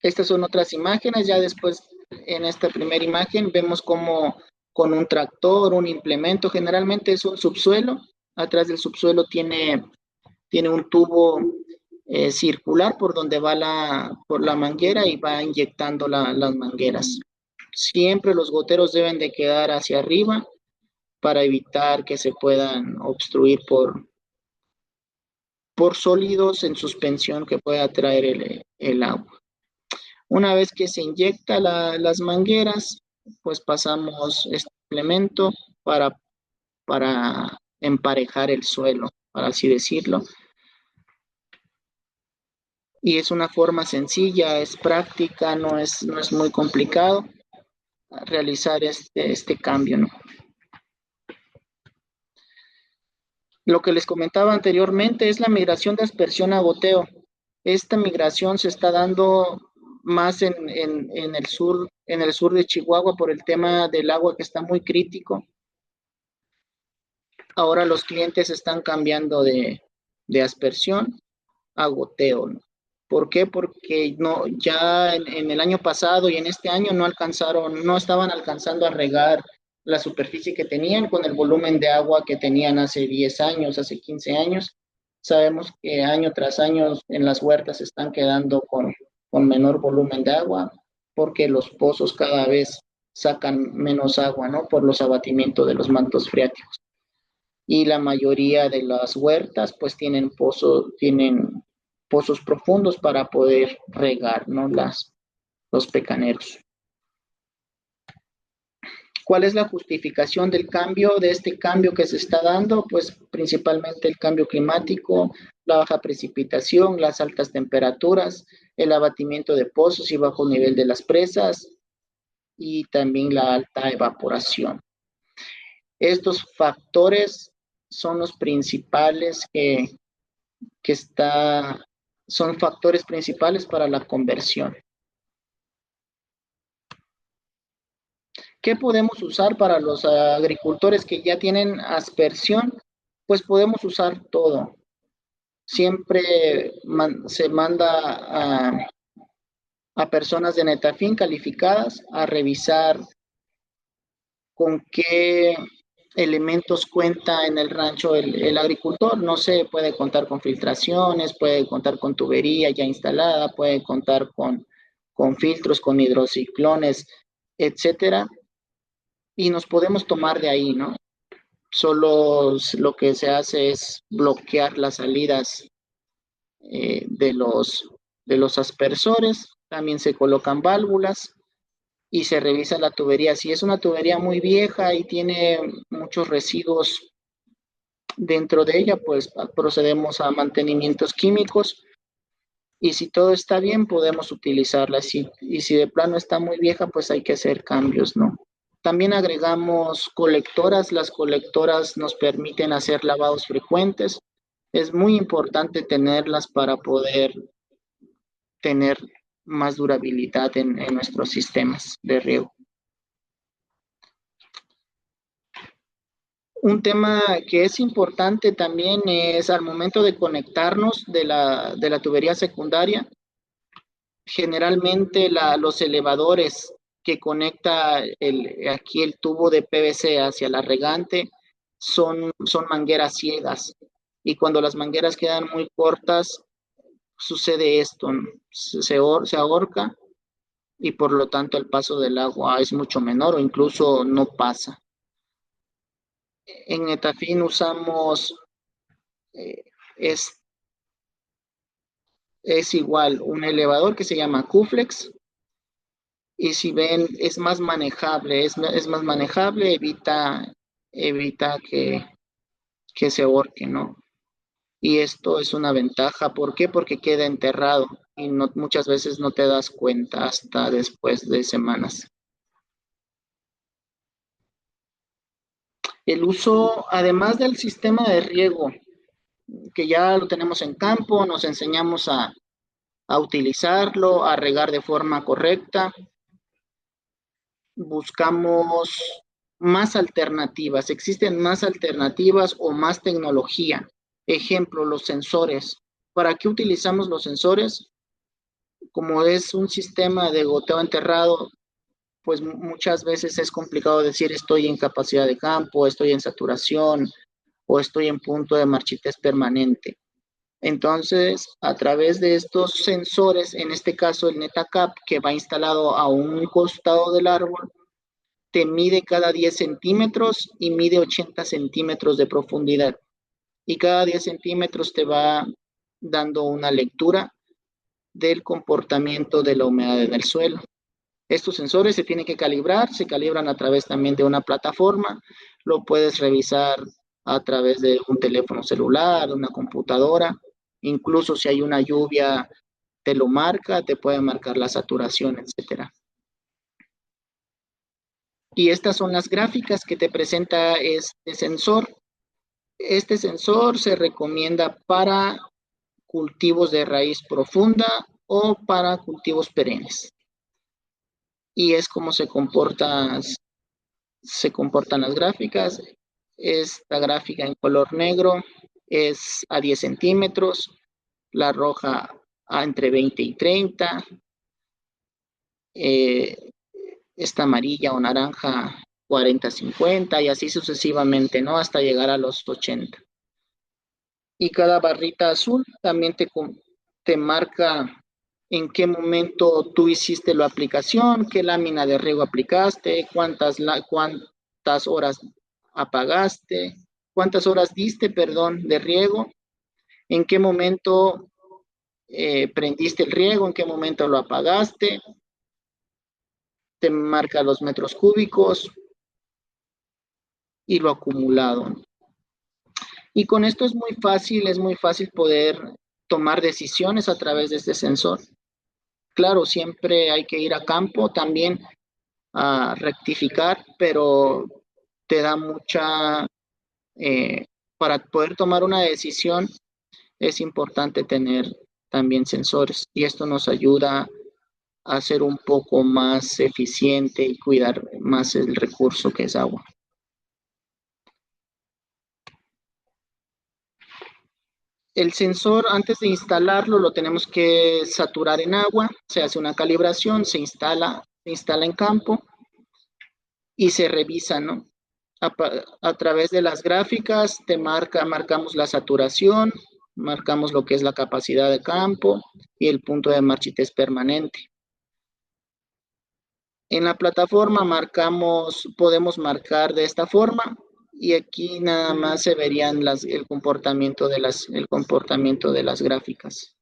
Estas son otras imágenes. Ya después, en esta primera imagen, vemos cómo con un tractor, un implemento, generalmente es un subsuelo. Atrás del subsuelo tiene un tubo circular por donde va por la manguera y va inyectando las mangueras. Siempre los goteros deben de quedar hacia arriba para evitar que se puedan obstruir por sólidos en suspensión que pueda traer el agua. Una vez que se inyecta las mangueras, pues pasamos este implemento para emparejar el suelo, para así decirlo. Y es una forma sencilla, es práctica, no es muy complicado realizar este cambio, ¿no? Lo que les comentaba anteriormente es la migración de aspersión a goteo. Esta migración se está dando más en el sur de Chihuahua por el tema del agua que está muy crítico. Ahora los clientes están cambiando de aspersión a goteo, ¿no? ¿Por qué? Porque no, ya en el año pasado y en este año no estaban alcanzando a regar la superficie que tenían con el volumen de agua que tenían hace 10 años, hace 15 años. Sabemos que año tras año en las huertas se están quedando con menor volumen de agua porque los pozos cada vez sacan menos agua, ¿no? Por los abatimientos de los mantos freáticos. Y la mayoría de las huertas pues tienen pozos profundos para poder regar, ¿no? Los pecaneros. ¿Cuál es la justificación de este cambio que se está dando? Pues principalmente el cambio climático, la baja precipitación, las altas temperaturas, el abatimiento de pozos y bajo nivel de las presas y también la alta evaporación. Estos factores son los principales son factores principales para la conversión. ¿Qué podemos usar para los agricultores que ya tienen aspersión? Pues podemos usar todo. Siempre se manda a personas de Netafim calificadas a revisar con qué elementos cuenta en el rancho el agricultor. No sé, puede contar con filtraciones, puede contar con tubería ya instalada, puede contar con filtros, con hidrociclones, etcétera. Y nos podemos tomar de ahí, ¿no? Solo lo que se hace es bloquear las salidas de los aspersores. También se colocan válvulas y se revisa la tubería. Si es una tubería muy vieja y tiene muchos residuos dentro de ella, pues procedemos a mantenimientos químicos. Y si todo está bien, podemos utilizarla. Y si de plano está muy vieja, pues hay que hacer cambios, ¿no? También agregamos colectoras. Las colectoras nos permiten hacer lavados frecuentes. Es muy importante tenerlas para poder tener más durabilidad en nuestros sistemas de riego. Un tema que es importante también es al momento de conectarnos de la tubería secundaria. Generalmente los elevadores que conecta aquí el tubo de PVC hacia la regante son mangueras ciegas. Y cuando las mangueras quedan muy cortas, sucede esto, ¿no? Se ahorca y por lo tanto el paso del agua es mucho menor o incluso no pasa. En Netafim usamos, es igual un elevador que se llama Q-Flex. Y si ven, es más manejable, evita que se ahorque, ¿no? Y esto es una ventaja. ¿Por qué? Porque queda enterrado y muchas veces no te das cuenta hasta después de semanas. El uso, además del sistema de riego, que ya lo tenemos en campo, nos enseñamos a utilizarlo, a regar de forma correcta. Buscamos más alternativas, existen más alternativas o más tecnología. Ejemplo, los sensores. ¿Para qué utilizamos los sensores? Como es un sistema de goteo enterrado, pues muchas veces es complicado decir estoy en capacidad de campo, estoy en saturación o estoy en punto de marchitez permanente. Entonces, a través de estos sensores, en este caso el NetaCap, que va instalado a un costado del árbol, te mide cada 10 centímetros y mide 80 centímetros de profundidad. Y cada 10 centímetros te va dando una lectura del comportamiento de la humedad en el suelo. Estos sensores se tienen que calibrar, se calibran a través también de una plataforma, lo puedes revisar a través de un teléfono celular, de una computadora, incluso si hay una lluvia te lo marca, te puede marcar la saturación, etcétera. Y estas son las gráficas que te presenta este sensor. Este sensor se recomienda para cultivos de raíz profunda o para cultivos perennes. Y es como se comportan las gráficas. Esta gráfica en color negro es a 10 centímetros, la roja entre 20 y 30. Esta amarilla o naranja 40, 50 y así sucesivamente, ¿no? Hasta llegar a los 80. Y cada barrita azul también te marca en qué momento tú hiciste la aplicación, qué lámina de riego aplicaste, cuántas horas apagaste, cuántas horas diste, perdón, de riego, en qué momento prendiste el riego, en qué momento lo apagaste, te marca los metros cúbicos y lo acumulado. Y con esto es muy fácil poder tomar decisiones a través de este sensor. Claro, siempre hay que ir a campo también a rectificar, pero te da para poder tomar una decisión es importante tener también sensores y esto nos ayuda a ser un poco más eficiente y cuidar más el recurso que es agua. El sensor, antes de instalarlo, lo tenemos que saturar en agua, se hace una calibración, se instala en campo y se revisa, ¿no? A través de las gráficas marcamos la saturación, marcamos lo que es la capacidad de campo y el punto de marchitez permanente. En la plataforma podemos marcar de esta forma y aquí nada más se verían el comportamiento de las gráficas.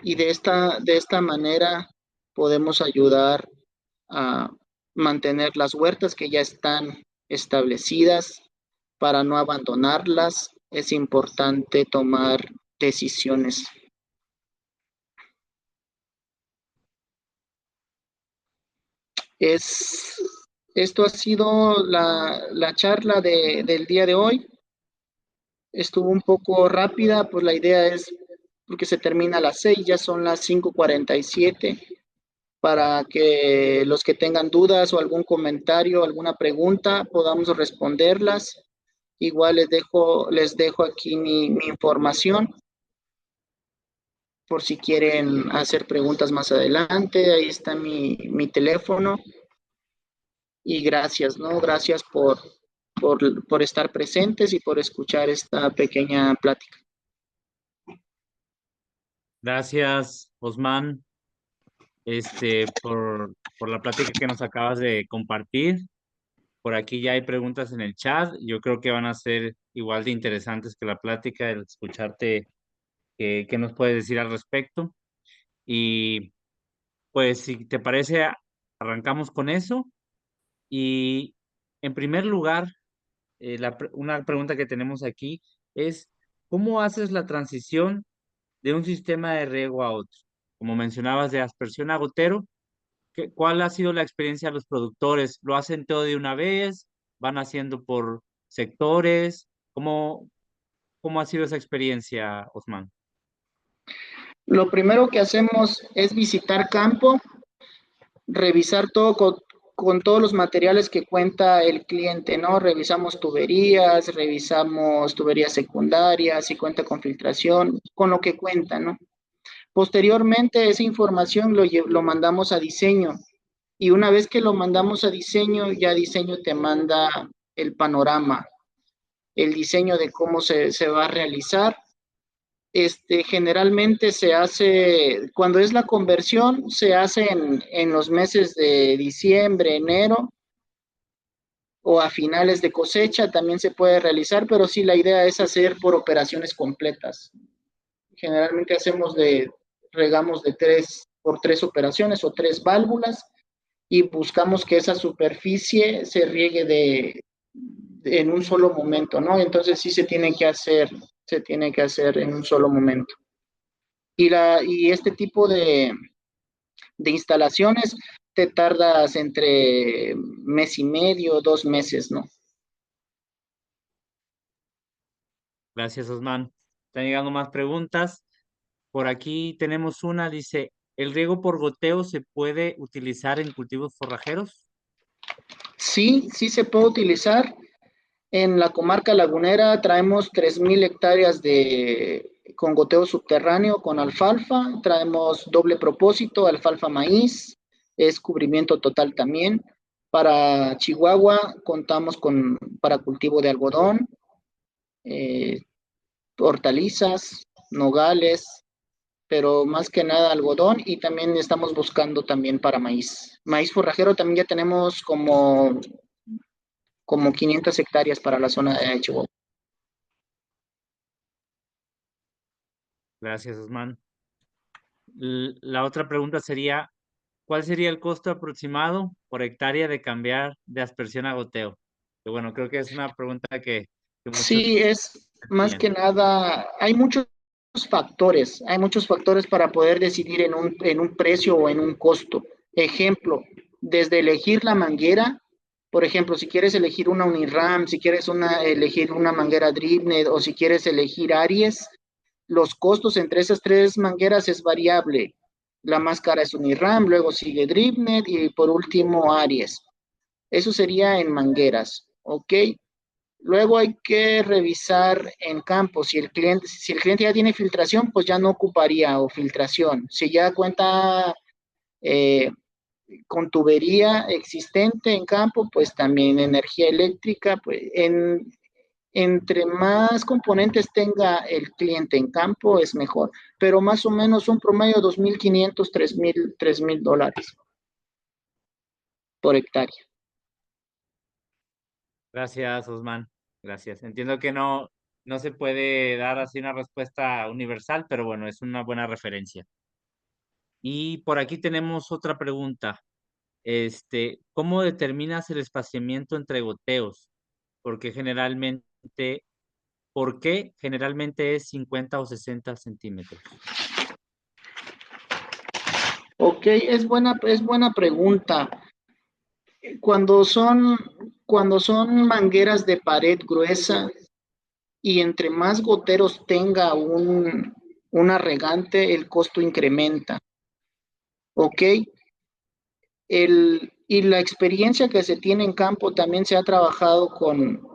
Y de esta manera podemos ayudar a mantener las huertas que ya están establecidas para no abandonarlas. Es importante tomar decisiones. Esto ha sido la charla del día de hoy. Estuvo un poco rápida, pues la idea es, porque se termina a las 6, ya son las 5:47, para que los que tengan dudas o algún comentario, alguna pregunta, podamos responderlas. Igual les dejo aquí mi información, por si quieren hacer preguntas más adelante. Ahí está mi teléfono. Y gracias, ¿no? Gracias por estar presentes y por escuchar esta pequeña plática. Gracias, Osman, por la plática que nos acabas de compartir. Por aquí ya hay preguntas en el chat. Yo creo que van a ser igual de interesantes que la plática, el escucharte qué nos puedes decir al respecto. Y pues si te parece, arrancamos con eso. Y en primer lugar, una pregunta que tenemos aquí es, ¿cómo haces la transición de un sistema de riego a otro? Como mencionabas, de aspersión a gotero, ¿cuál ha sido la experiencia de los productores? ¿Lo hacen todo de una vez? ¿Van haciendo por sectores? ¿Cómo ha sido esa experiencia, Osman? Lo primero que hacemos es visitar campo, revisar todo con todos los materiales que cuenta el cliente, ¿no? Revisamos tuberías secundarias, si cuenta con filtración, con lo que cuenta, ¿no? Posteriormente, esa información lo mandamos a diseño. Y una vez que lo mandamos a diseño, ya diseño te manda el panorama, el diseño de cómo se va a realizar. Generalmente se hace, cuando es la conversión, se hace en los meses de diciembre, enero, o a finales de cosecha también se puede realizar, pero sí la idea es hacer por operaciones completas. Generalmente regamos por tres operaciones o 3 válvulas y buscamos que esa superficie se riegue en un solo momento, ¿no? Entonces sí se tiene que hacer en un solo momento. Y este tipo de instalaciones te tardas entre mes y medio, 2 meses, ¿no? Gracias, Osman. Están llegando más preguntas. Por aquí tenemos una, dice, ¿el riego por goteo se puede utilizar en cultivos forrajeros? Sí se puede utilizar. En la comarca lagunera traemos 3,000 hectáreas de con goteo subterráneo con alfalfa. Traemos doble propósito, alfalfa maíz, es cubrimiento total también. Para Chihuahua contamos con para cultivo de algodón, hortalizas, nogales, pero más que nada algodón, y también estamos buscando también para maíz. Maíz forrajero también ya tenemos como 500 hectáreas para la zona de Chihuahua. Gracias, Osman. La otra pregunta sería, ¿cuál sería el costo aproximado por hectárea de cambiar de aspersión a goteo? Que bueno, creo que es una pregunta que muchos Sí, es más que tienen. nada, hay muchos factores para poder decidir en un precio o en un costo. Ejemplo, desde elegir la manguera, por ejemplo, si quieres elegir una Uniram, si quieres elegir una manguera Dripnet o si quieres elegir Aries, los costos entre esas tres mangueras es variable. La más cara es Uniram, luego sigue Dripnet y por último Aries. Eso sería en mangueras, ¿ok? Luego hay que revisar en campo. Si el cliente ya tiene filtración, pues ya no ocuparía o filtración. Si ya cuenta eh, con tubería existente en campo, pues también energía eléctrica, pues entre más componentes tenga el cliente en campo es mejor, pero más o menos un promedio de 2.500, 3.000 dólares por hectárea. Gracias, Osman. Gracias. Entiendo que no se puede dar así una respuesta universal, pero bueno, es una buena referencia. Y por aquí tenemos otra pregunta. ¿Cómo determinas el espaciamiento entre goteos? Porque generalmente, ¿por qué generalmente es 50 o 60 centímetros? Ok, es buena pregunta. Cuando son, cuando son mangueras de pared gruesa y entre más goteros tenga una regante, el costo incrementa. ¿Ok? Y la experiencia que se tiene en campo también se ha trabajado con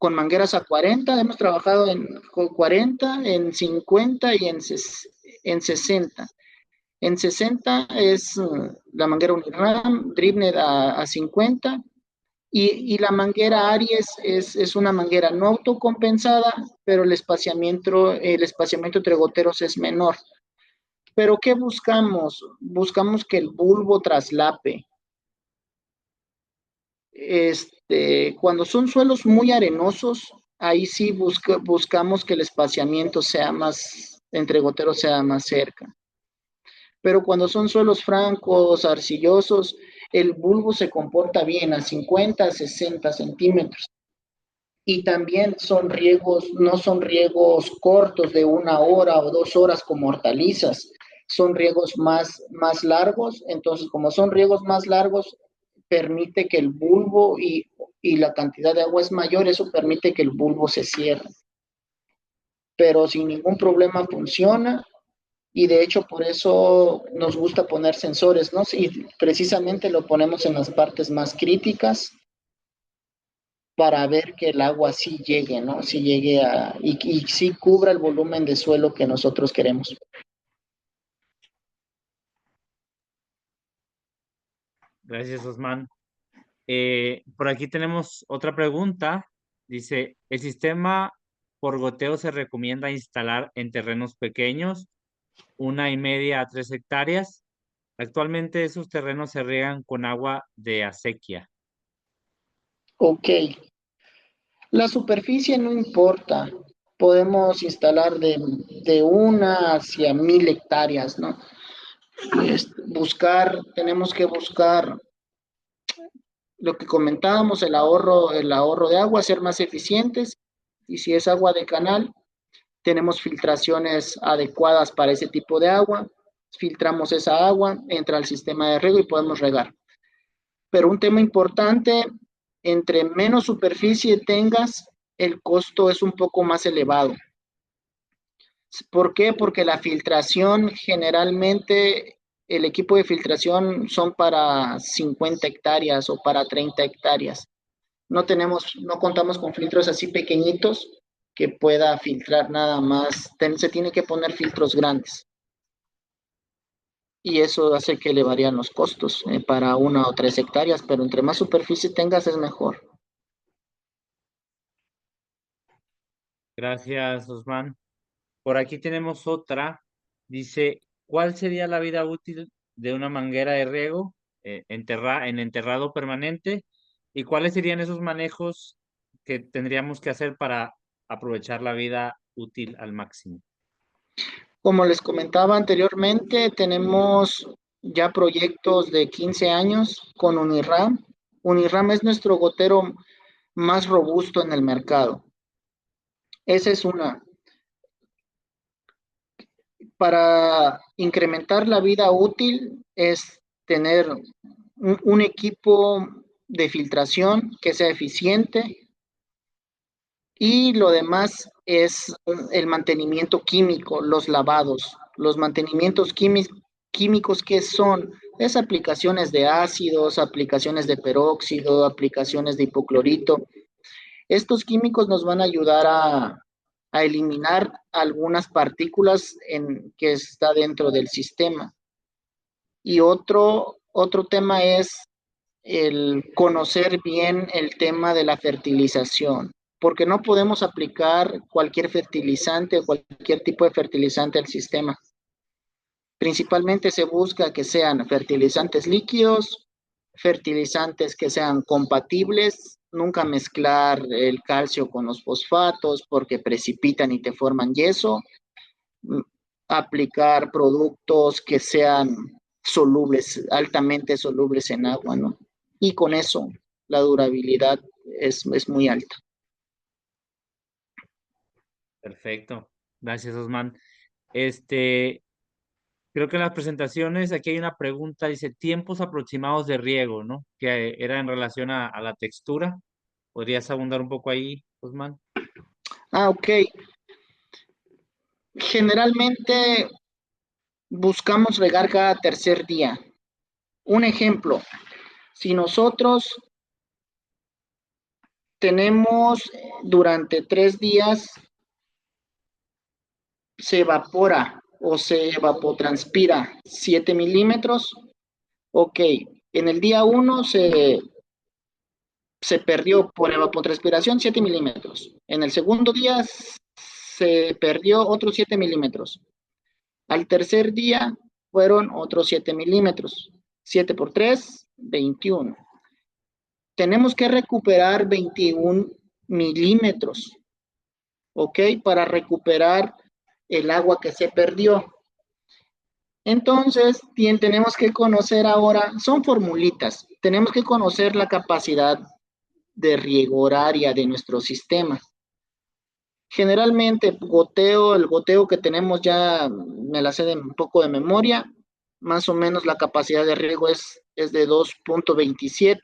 mangueras a 40. Hemos trabajado con 40, en 50 y en 60. En 60 es la manguera Uniram, Dripnet a 50. Y la manguera Aries es una manguera no autocompensada, pero el espaciamiento entre goteros es menor. Pero ¿qué buscamos? Buscamos que el bulbo traslape. Cuando son suelos muy arenosos, ahí sí buscamos que el espaciamiento sea más, entre goteros sea más cerca. Pero cuando son suelos francos, arcillosos, el bulbo se comporta bien a 50, 60 centímetros. Y también no son riegos cortos de 1 hora o 2 horas como hortalizas, son riegos más largos. Entonces, como son riegos más largos, permite que el bulbo y la cantidad de agua es mayor, eso permite que el bulbo se cierre. Pero sin ningún problema funciona, y de hecho por eso nos gusta poner sensores, ¿no? Y precisamente lo ponemos en las partes más críticas para ver que el agua sí llegue, ¿no? Sí llegue y sí cubra el volumen de suelo que nosotros queremos. Gracias, Osman. Por aquí tenemos otra pregunta. Dice, ¿el sistema por goteo se recomienda instalar en terrenos pequeños, 1,5 a 3 hectáreas? Actualmente esos terrenos se riegan con agua de acequia. Ok, la superficie no importa, podemos instalar de 1 hacia 1.000 hectáreas, ¿no? Tenemos que buscar lo que comentábamos, el ahorro de agua, ser más eficientes, y si es agua de canal, tenemos filtraciones adecuadas para ese tipo de agua, filtramos esa agua, entra al sistema de riego y podemos regar. Pero un tema importante, entre menos superficie tengas, el costo es un poco más elevado. ¿Por qué? Porque la filtración generalmente, el equipo de filtración son para 50 hectáreas o para 30 hectáreas. No contamos con filtros así pequeñitos que pueda filtrar nada más. Se tiene que poner filtros grandes. Y eso hace que le varían los costos para 1 o 3 hectáreas, pero entre más superficie tengas es mejor. Gracias, Osman. Por aquí tenemos otra. Dice, ¿cuál sería la vida útil de una manguera de riego en enterrado permanente? ¿Y cuáles serían esos manejos que tendríamos que hacer para aprovechar la vida útil al máximo? Como les comentaba anteriormente, tenemos ya proyectos de 15 años con Unirram. Unirram es nuestro gotero más robusto en el mercado. Esa es una. Para incrementar la vida útil es tener un equipo de filtración que sea eficiente y lo demás es el mantenimiento químico, los lavados, los mantenimientos químicos que son, es aplicaciones de ácidos, aplicaciones de peróxido, aplicaciones de hipoclorito. Estos químicos nos van a ayudar a eliminar algunas partículas que está dentro del sistema. Y otro tema es el conocer bien el tema de la fertilización, porque no podemos aplicar cualquier fertilizante o cualquier tipo de fertilizante al sistema. Principalmente se busca que sean fertilizantes líquidos, fertilizantes que sean compatibles, nunca mezclar el calcio con los fosfatos porque precipitan y te forman yeso, aplicar productos que sean solubles, altamente solubles en agua, ¿no? Y con eso la durabilidad es muy alta. Perfecto. Gracias, Osman. Creo que en las presentaciones aquí hay una pregunta, dice tiempos aproximados de riego, ¿no? Que era en relación a la textura. ¿Podrías abundar un poco ahí, Osman? Ok. Generalmente buscamos regar cada tercer día. Un ejemplo, si nosotros tenemos durante 3 días, se evapora o se evapotranspira 7 milímetros, ok, en el día 1 se perdió por evapotranspiración 7 milímetros. En el segundo día se perdió otros 7 milímetros. Al tercer día fueron otros 7 milímetros. 7 por 3, 21. Tenemos que recuperar 21 milímetros, ¿ok? Para recuperar el agua que se perdió. Entonces, tenemos que conocer ahora, son formulitas, tenemos que conocer la capacidad de riego horaria de nuestro sistema. Generalmente, el goteo que tenemos ya me la sé de un poco de memoria, más o menos la capacidad de riego es de 2.27.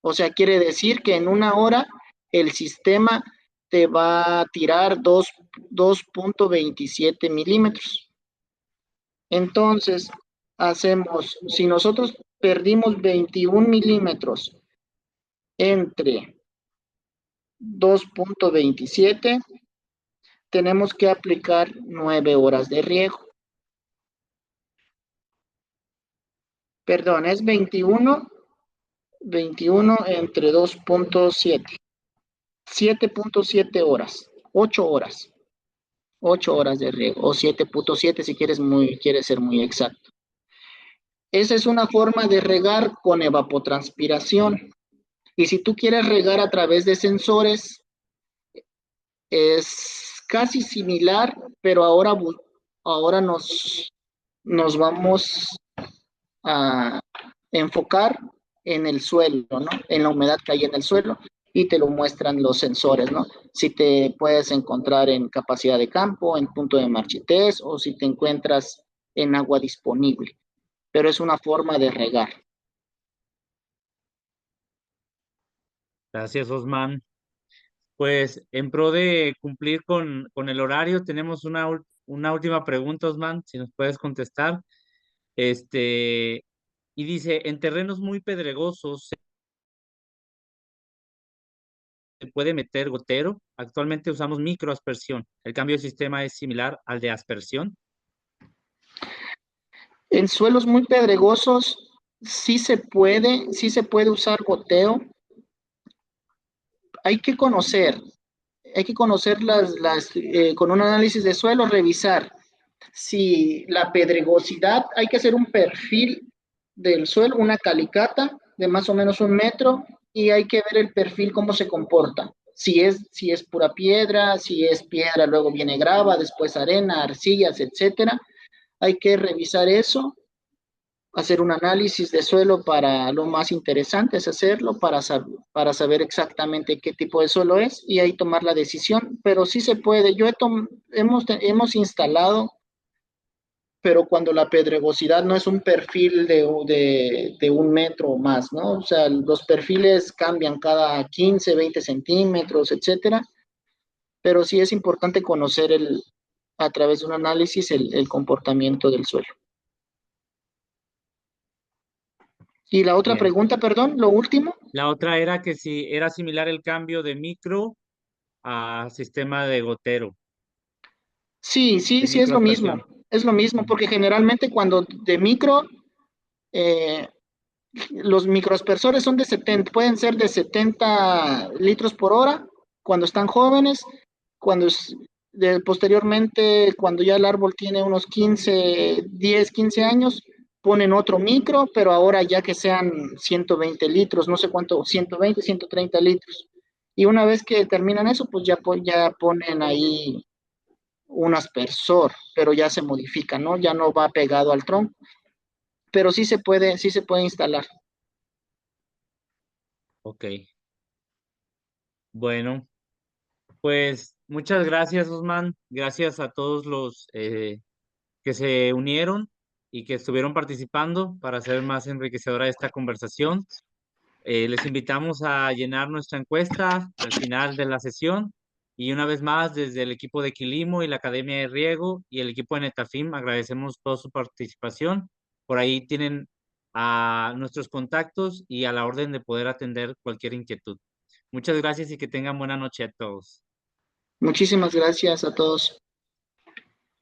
O sea, quiere decir que en 1 hora el sistema te va a tirar 2.27 milímetros. Entonces, si nosotros perdimos 21 milímetros entre 2.27, tenemos que aplicar 9 horas de riego. Perdón, es 21 entre 2.7. 7.7 horas, 8 horas. 8 horas de riego, o 7.7 si quieres ser muy exacto. Esa es una forma de regar con evapotranspiración. Y si tú quieres regar a través de sensores, es casi similar, pero ahora nos vamos a enfocar en el suelo, ¿no? En la humedad que hay en el suelo y te lo muestran los sensores, ¿no? Si te puedes encontrar en capacidad de campo, en punto de marchitez o si te encuentras en agua disponible. Pero es una forma de regar. Gracias, Osman. Pues en pro de cumplir con el horario, tenemos una última pregunta, Osman, si nos puedes contestar. Y dice, en terrenos muy pedregosos, puede meter gotero. Actualmente usamos microaspersión. El cambio de sistema es similar al de aspersión. En suelos muy pedregosos sí se puede usar goteo. Hay que conocer, con un análisis de suelo, revisar si la pedregosidad, hay que hacer un perfil del suelo, una calicata de más o menos 1 metro, y hay que ver el perfil, cómo se comporta. Si es pura piedra, si es piedra, luego viene grava, después arena, arcillas, etcétera. Hay que revisar eso, hacer un análisis de suelo. Para lo más interesante es hacerlo para saber exactamente qué tipo de suelo es y ahí tomar la decisión, pero sí se puede. Hemos instalado, pero cuando la pedregosidad no es un perfil de 1 metro o más, ¿no? O sea, los perfiles cambian cada 15, 20 centímetros, etcétera, pero sí es importante conocer a través de un análisis el comportamiento del suelo. Y la otra Bien. pregunta, perdón, lo último. La otra era que si era similar el cambio de micro a sistema de gotero, Sí, sí, de sí, es lo mismo. microaspersión. Es lo mismo, Ujú. porque generalmente cuando de micro, eh, los microaspersores son pueden ser de 70 litros por hora cuando están jóvenes. Posteriormente, cuando ya el árbol tiene unos 15 años, ponen otro micro, pero ahora ya que sean 120 litros, no sé cuánto, 120, 130 litros. Y una vez que terminan eso, pues ya ponen ahí un aspersor, pero ya se modifica, ¿no? Ya no va pegado al tronco, pero sí se puede instalar. Ok. Bueno, pues muchas gracias, Osman. Gracias a todos los que se unieron y que estuvieron participando para hacer más enriquecedora esta conversación. Les invitamos a llenar nuestra encuesta al final de la sesión. Y una vez más, desde el equipo de Quilimo y la Academia de Riego y el equipo de Netafim, agradecemos toda su participación. Por ahí tienen a nuestros contactos y a la orden de poder atender cualquier inquietud. Muchas gracias y que tengan buena noche a todos. Muchísimas gracias a todos.